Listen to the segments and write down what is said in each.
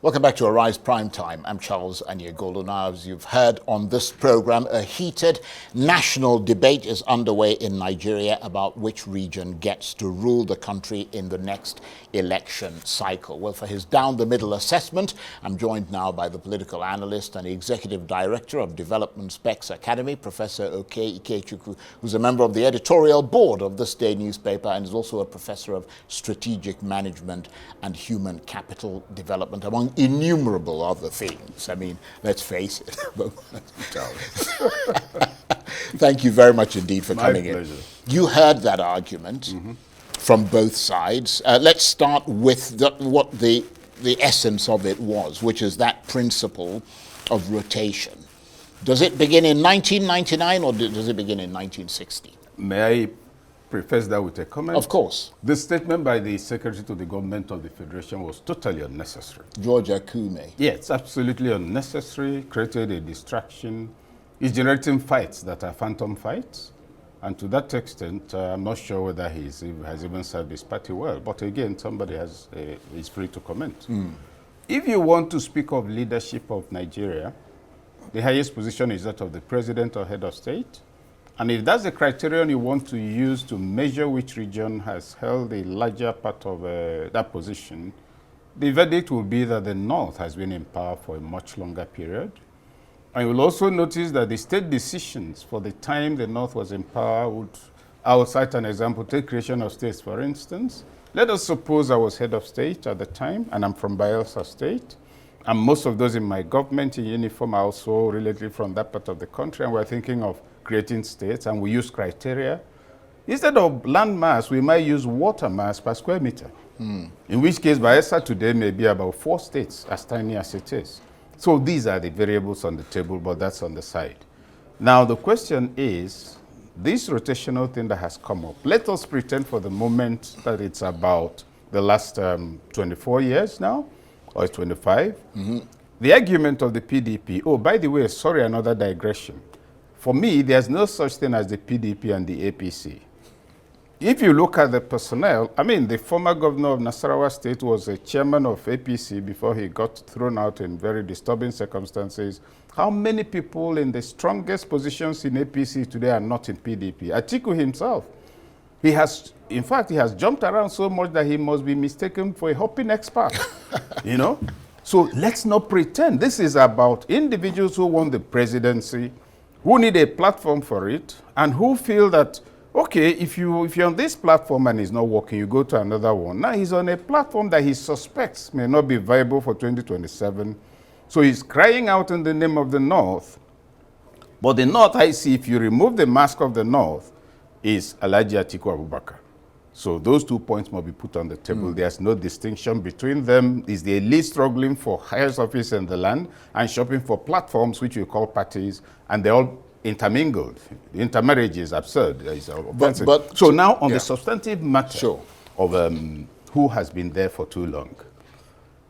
Welcome back to Arise Prime Time. I'm Charles Anyegolo. Now, as you've heard on this program, a heated national debate is underway in Nigeria about which region gets to rule the country in the next election cycle. Well, for his down-the-middle assessment, I'm joined now by the political analyst and executive director of Development Specs Academy, Professor Okey Ikechukwu, who's a member of the editorial board of this day newspaper and is also a professor of strategic management and human capital development, among innumerable other things. I mean, let's face it. Thank you very much indeed for coming in. You heard that argument from both sides. Let's start with what the essence of it was, which is that principle of rotation. Does it begin in 1999 or does it begin in 1960? May I preface that with a comment? Of course. The statement by the Secretary to the Government of the Federation was totally unnecessary. George Akume. Yes, absolutely unnecessary, created a distraction. It's generating fights that are phantom fights. And to that extent, I'm not sure whether he has even served his party well. But again, somebody is free to comment. If you want to speak of leadership of Nigeria, the highest position is that of the president or head of state. And if that's the criterion you want to use to measure which region has held a larger part of that position, the verdict will be that the North has been in power for a much longer period. And you'll also notice that the state decisions for the time the North was in power would, I will cite an example, take creation of states, for instance. Let us suppose I was head of state at the time, and I'm from Bayelsa State, and most of those in my government in uniform are also relatively from that part of the country, and we're thinking of creating states, and we use criteria. Instead of land mass, we might use water mass per square meter. In which case, Bayelsa today may be about 4 states, as tiny as it is. So these are the variables on the table, but that's on the side. Now, the question is, this rotational thing that has come up, let us pretend for the moment that it's about the last 24 years now, or 25. The argument of the PDP, oh, by the way, sorry, another digression. For me, there's no such thing as the PDP and the APC. If you look at the personnel, I mean, the former governor of Nasarawa State was a chairman of APC before he got thrown out in very disturbing circumstances. How many people in the strongest positions in APC today are not in PDP? Atiku himself, in fact, he has jumped around so much that he must be mistaken for a hopping expert, you know? So let's not pretend. This is about individuals who want the presidency, who need a platform for it, and who feel that, okay, if you're on this platform and it's not working, you go to another one. Now he's on a platform that he suspects may not be viable for 2027. So he's crying out in the name of the North. But the North, I see, if you remove the mask of the North, is Alhaji Atiku Abubakar. So those 2 points must be put on the table. There's no distinction between them. Is the elite struggling for highest office in the land and shopping for platforms, which we call parties, and they're all intermingled. The intermarriage is absurd. So now on the substantive matter of who has been there for too long,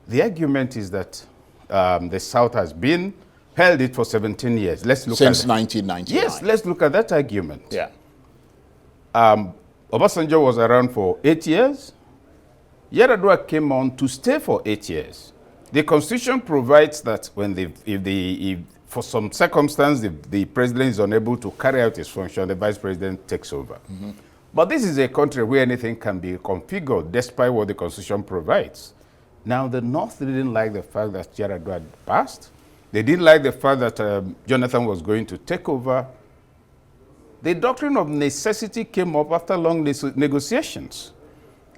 the argument is that the South has held it for 17 years. Let's look Since 1999. Yes, let's look at that argument. Yeah. Obasanjo was around for 8 years. Yar'Adua came on to stay for 8 years. The Constitution provides that if for some circumstance the president is unable to carry out his function, the vice president takes over. But this is a country where anything can be configured despite what the Constitution provides. Now, the North didn't like the fact that Yar'Adua had passed. They didn't like the fact that Jonathan was going to take over. The doctrine of necessity came up after long negotiations.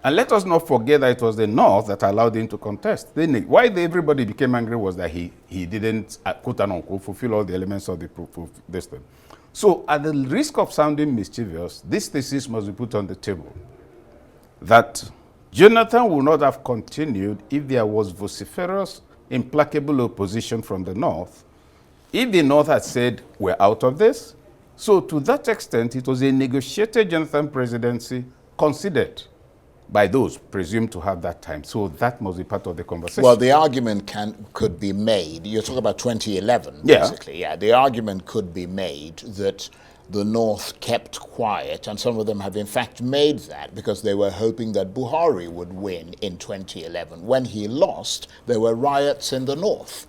And let us not forget that it was the North that allowed him to contest. Why everybody became angry was that he didn't, quote unquote, fulfill all the elements of this thing. So at the risk of sounding mischievous, this thesis must be put on the table. That Jonathan would not have continued if there was vociferous, implacable opposition from the North. If the North had said, we're out of this, so to that extent, it was a negotiated Jonathan presidency considered by those presumed to have that time. So that must be part of the conversation. Well, the argument could be made, you're talking about 2011, basically. Yeah, the argument could be made that the North kept quiet, and some of them have in fact made that because they were hoping that Buhari would win in 2011. When he lost, there were riots in the North.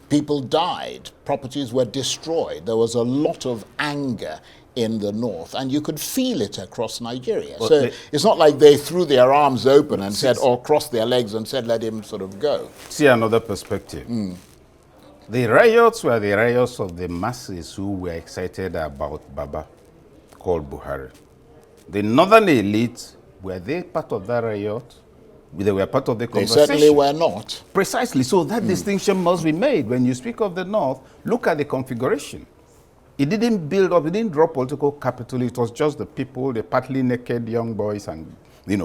People died, properties were destroyed. There was a lot of anger in the North, and you could feel it across Nigeria. Well, so it's not like they threw their arms open and said, or crossed their legs and said, let him sort of go. See another perspective. The riots were the riots of the masses who were excited about Baba, called Buhari. The northern elite, were they part of that riot? They were part of the conversation. They certainly were not. Precisely. So that distinction must be made. When you speak of the North, look at the configuration. It didn't build up, it didn't drop political capital. It was just the people, the partly naked young boys and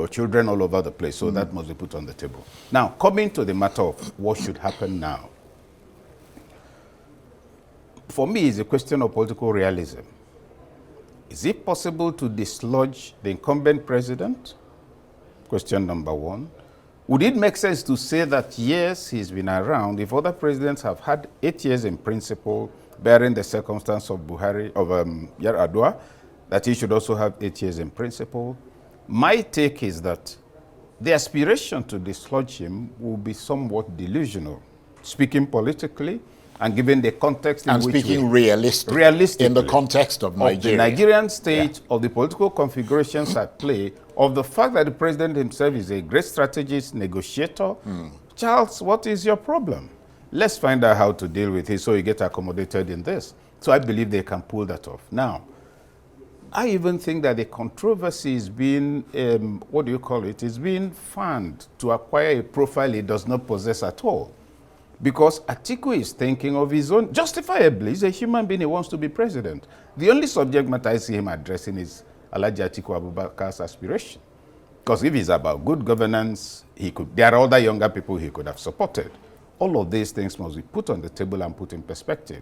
children all over the place. So that must be put on the table. Now, coming to the matter of what should happen now. For me, it's a question of political realism. Is it possible to dislodge the incumbent president? Question number one. Would it make sense to say that, yes, he's been around, if other presidents have had 8 years in principle, bearing the circumstance of Buhari, of Yar'Adua, that he should also have 8 years in principle? My take is that the aspiration to dislodge him will be somewhat delusional, speaking politically, and given the context in and which speaking realistically, in the context of Nigeria. Of the Nigerian state, of the political configurations at play, of the fact that the president himself is a great strategist, negotiator. Charles, what is your problem? Let's find out how to deal with it so you get accommodated in this. So I believe they can pull that off. Now, I even think that the controversy is being, what do you call it, is being fanned to acquire a profile he does not possess at all. Because Atiku is thinking of his own, justifiably, he's a human being, he wants to be president. The only subject matter I see him addressing is Alhaji Atiku Abubakar's aspiration. Because if it's about good governance, there are other younger people he could have supported. All of these things must be put on the table and put in perspective.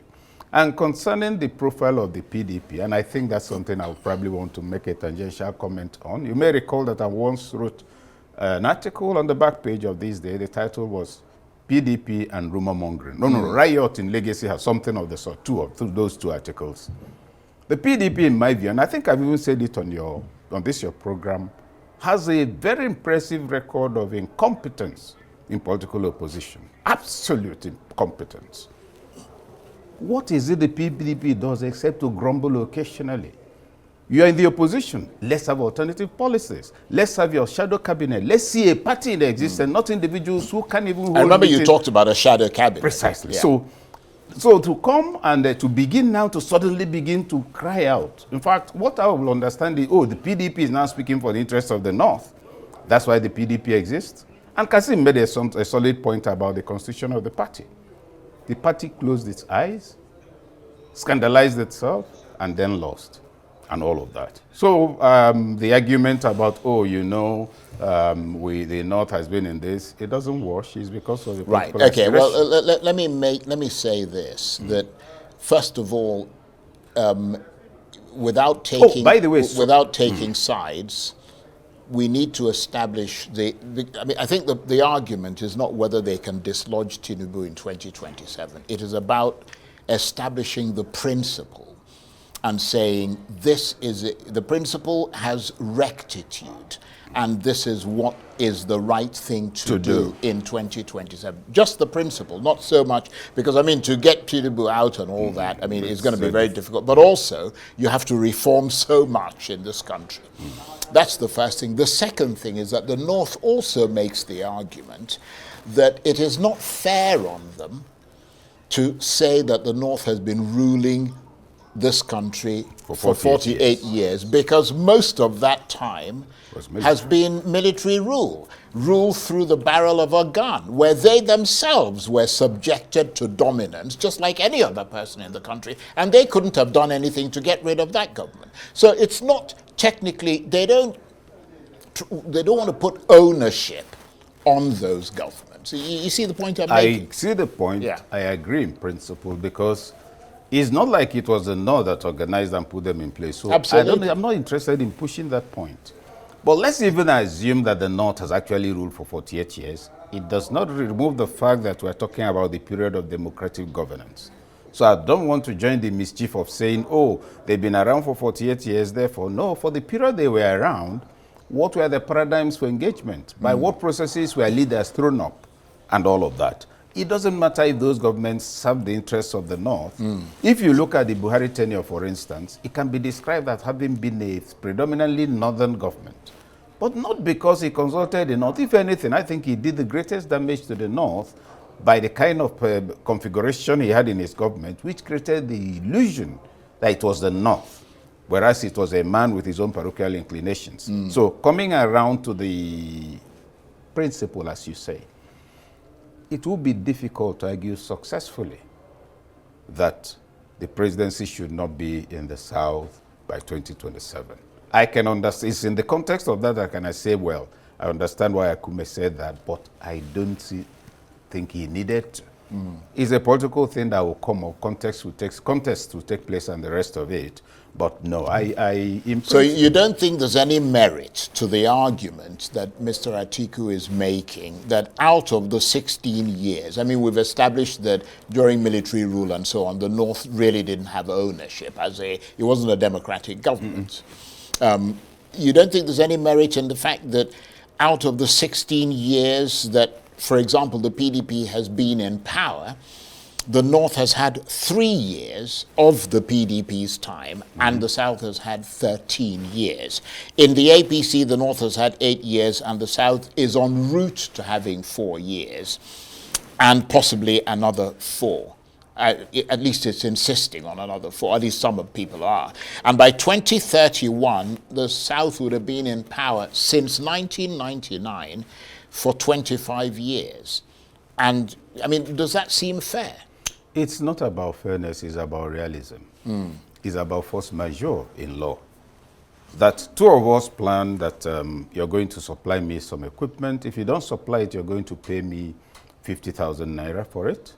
And concerning the profile of the PDP, and I think that's something I would probably want to make a tangential comment on. You may recall that I once wrote an article on the back page of This Day. The title was PDP and rumor mongering. No, Riot in Legacy has something of the sort, those two articles. The PDP, in my view, and I think I've even said it on this program, has a very impressive record of incompetence in political opposition. Absolute incompetence. What is it the PDP does except to grumble occasionally? You are in the opposition. Let's have alternative policies. Let's have your shadow cabinet. Let's see a party in existence, not individuals who can't even hold I remember you talked about a shadow cabinet. Precisely. Yeah. So to come and to begin now to suddenly begin to cry out. In fact, what I will understand is, the PDP is now speaking for the interests of the North. That's why the PDP exists. And Kasim made a solid point about the constitution of the party. The party closed its eyes, scandalized itself, and then lost. And all of that. So the argument about, the North has been in this, it doesn't wash. It's because of the right. Okay. Well, let me say this: that first of all, without taking sides, we need to establish I think the argument is not whether they can dislodge Tinubu in 2027. It is about establishing the principle. And saying the principle has rectitude, and this is what is the right thing to do in 2027. Just the principle, not so much, because to get Tinubu out and all that, it's going to be very difficult. But also, you have to reform so much in this country. That's the first thing. The second thing is that the North also makes the argument that it is not fair on them to say that the North has been ruling this country for 48 years, because most of that time has been military rule through the barrel of a gun, where they themselves were subjected to dominance, just like any other person in the country, and they couldn't have done anything to get rid of that government. So it's not technically, they don't want to put ownership on those governments. You see the point I'm making? I see the point. Yeah. I agree in principle, because it's not like it was the North that organized and put them in place. So absolutely. I'm not interested in pushing that point. But let's even assume that the North has actually ruled for 48 years. It does not remove the fact that we're talking about the period of democratic governance. So I don't want to join the mischief of saying, oh, they've been around for 48 years, therefore. No, for the period they were around, what were the paradigms for engagement? By what processes were leaders thrown up? And all of that. It doesn't matter if those governments serve the interests of the North. If you look at the Buhari tenure, for instance, it can be described as having been a predominantly northern government. But not because he consulted the North. If anything, I think he did the greatest damage to the North by the kind of configuration he had in his government, which created the illusion that it was the North, whereas it was a man with his own parochial inclinations. So coming around to the principle, as you say, it will be difficult to argue successfully that the presidency should not be in the South by 2027. I can understand, it's in the context of that can I say, well, I understand why Akume said that, but I don't think he needed to. It's a political thing that will come up, contest will take place and the rest of it. But no, So you don't think there's any merit to the argument that Mr. Atiku is making that out of the 16 years, I mean, we've established that during military rule and so on, the North really didn't have ownership it wasn't a democratic government. You don't think there's any merit in the fact that out of the 16 years that, for example, the PDP has been in power, the North has had 3 years of the PDP's time, and the South has had 13 years. In the APC, the North has had 8 years, and the South is en route to having 4 years, and possibly another 4. At least it's insisting on another 4, at least some of people are. And by 2031, the South would have been in power since 1999 for 25 years. And, I mean, does that seem fair? It's not about fairness, it's about realism. It's about force majeure in law. That two of us plan that you're going to supply me some equipment. If you don't supply it, you're going to pay me 50,000 naira for it.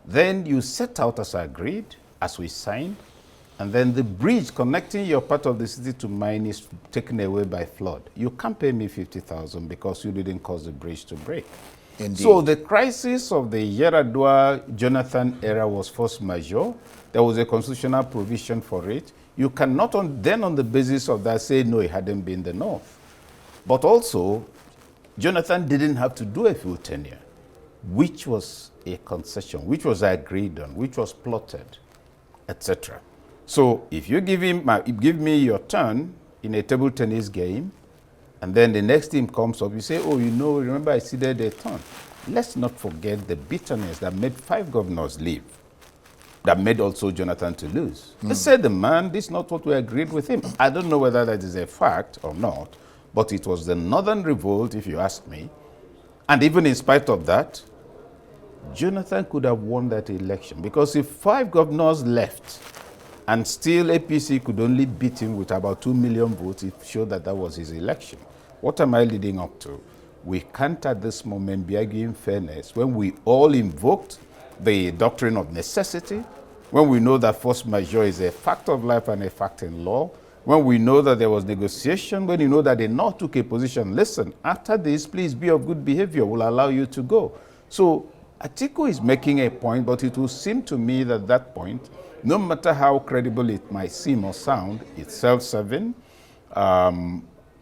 Then you set out as agreed, as we signed, and then the bridge connecting your part of the city to mine is taken away by flood. You can't pay me 50,000 because you didn't cause the bridge to break. Indeed. So the crisis of the Yaradua-Jonathan era was force majeure. There was a constitutional provision for it. You cannot then on the basis of that say, no, it hadn't been the North. But also, Jonathan didn't have to do a full tenure, which was a concession, which was agreed on, which was plotted, etc. So if you give me your turn in a table tennis game, and then the next team comes up, you say, oh, remember I ceded a turn. Let's not forget the bitterness that made 5 governors leave, that made also Jonathan to lose. They said, the man, this is not what we agreed with him. I don't know whether that is a fact or not, but it was the Northern Revolt, if you ask me. And even in spite of that, Jonathan could have won that election, because if 5 governors left and still APC could only beat him with about 2 million votes, it showed that that was his election. What am I leading up to? We can't at this moment be arguing fairness when we all invoked the doctrine of necessity, when we know that force majeure is a fact of life and a fact in law, when we know that there was negotiation, when you know that the North took a position, listen, after this, please be of good behavior, we'll allow you to go. So Atiku is making a point, but it will seem to me that that point, no matter how credible it might seem or sound, it's self-serving.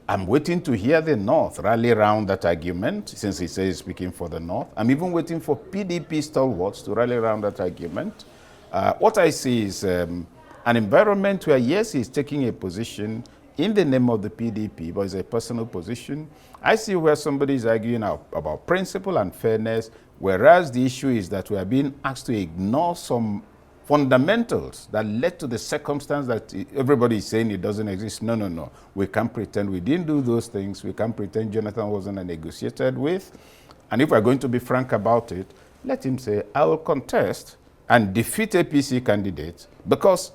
I'm waiting to hear the North rally around that argument, since he says he's speaking for the North. I'm even waiting for PDP stalwarts to rally around that argument. What I see is an environment where, yes, he's taking a position in the name of the PDP, but it's a personal position. I see where somebody is arguing about principle and fairness, whereas the issue is that we are being asked to ignore some fundamentals that led to the circumstance that everybody is saying it doesn't exist. No, no, no. We can't pretend we didn't do those things. We can't pretend Jonathan wasn't negotiated with. And if we're going to be frank about it, let him say, I will contest and defeat APC candidates, because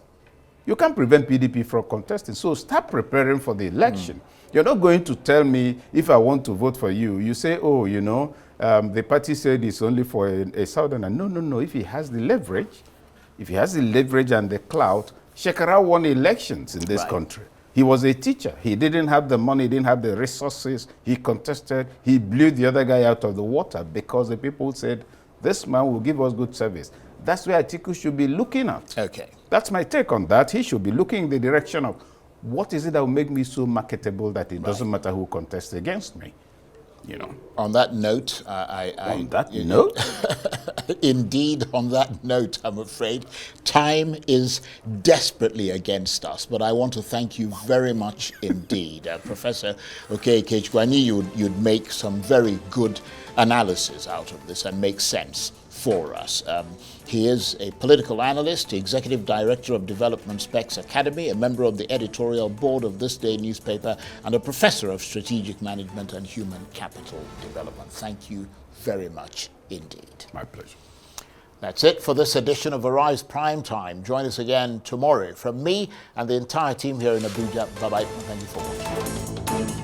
you can't prevent PDP from contesting. So start preparing for the election. You're not going to tell me if I want to vote for you. You say, oh, the party said it's only for a southerner. No, no, no. If he has the leverage, and the clout, Shekara won elections in this country. He was a teacher. He didn't have the money, he didn't have the resources. He contested. He blew the other guy out of the water because the people said, this man will give us good service. That's where Atiku should be looking at. Okay. That's my take on that. He should be looking in the direction of what is it that will make me so marketable that it doesn't matter who contests against me. You know. On that note, indeed, on that note, I'm afraid time is desperately against us. But I want to thank you very much indeed, Professor Okey Ikechukwu. I knew you'd make some very good analysis out of this and make sense for us. He is a political analyst, executive director of Development Specs Academy, a member of the editorial board of This Day newspaper, and a professor of strategic management and human capital development. Thank you very much indeed. My pleasure. That's it for this edition of Arise Prime Time. Join us again tomorrow. From me and the entire team here in Abuja, bye-bye. Thank you for watching.